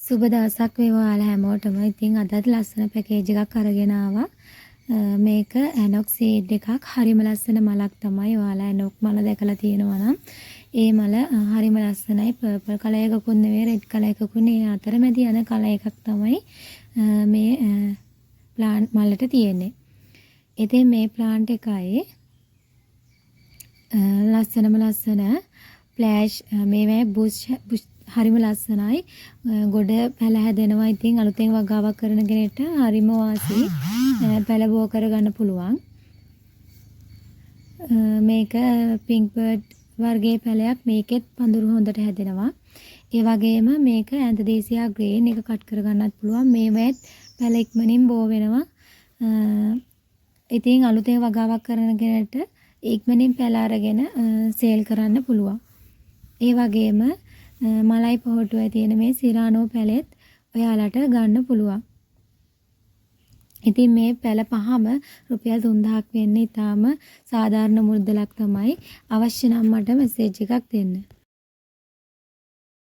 සුබ දවසක් වේවා ඔයාලා හැමෝටම. ඉතින් අදත් ලස්සන පැකේජ් එකක් අරගෙන ආවා. මේක ඇනොක් සීඩ් එකක්. හරිම ලස්සන මලක් තමයි. ඔයාලා ඇනොක් මල දැකලා තියෙනවා නම් ඒ මල හරිම ලස්සනයි. පර්පල් කලර් එකකුත් නෙවෙයි රෙඩ් කලර් එකකුත් නෙවෙයි අතරමැදි යන කලර් එකක් තමයි මේ ප්ලාන්ට් මලට තියෙන්නේ. ඉතින් මේ ප්ලාන්ට් එකයි ලස්සන ෆ්ලෑෂ් මේවැ බුෂ් හරිම ලස්සනයි. ගොඩ පැල හැදෙනවා. ඉතින් අලුතෙන් වගාවක් කරන කෙනෙක්ට හරිම වාසි. පැල බෝ කරගන්න පුළුවන්. මේක පින්ක් බර්ඩ් වර්ගයේ පැලයක්. මේකෙත් පඳුරු හොඳට හැදෙනවා. ඒ වගේම මේක ඇන්තදේසියා ග්‍රීන් එක කට් කරගන්නත් පුළුවන්. මේවෙත් පැල ඉක්මනින් බෝ වෙනවා. ඉතින් අලුතෙන් වගාවක් කරන කෙනෙක්ට ඉක්මනින් පැල අරගෙන සේල් කරන්න පුළුවන්. ඒ වගේම මලයි පොහටුවයි තියෙන මේ සිරානෝ පැලෙත් ඔයාලට ගන්න පුළුවන්. ඉතින් මේ පැල පහම රුපියල් 3000ක් වෙන්නේ. ඊටාම සාධාරණ මුදලක් තමයි. අවශ්‍ය නම් මට මෙසේජ් එකක් දෙන්න.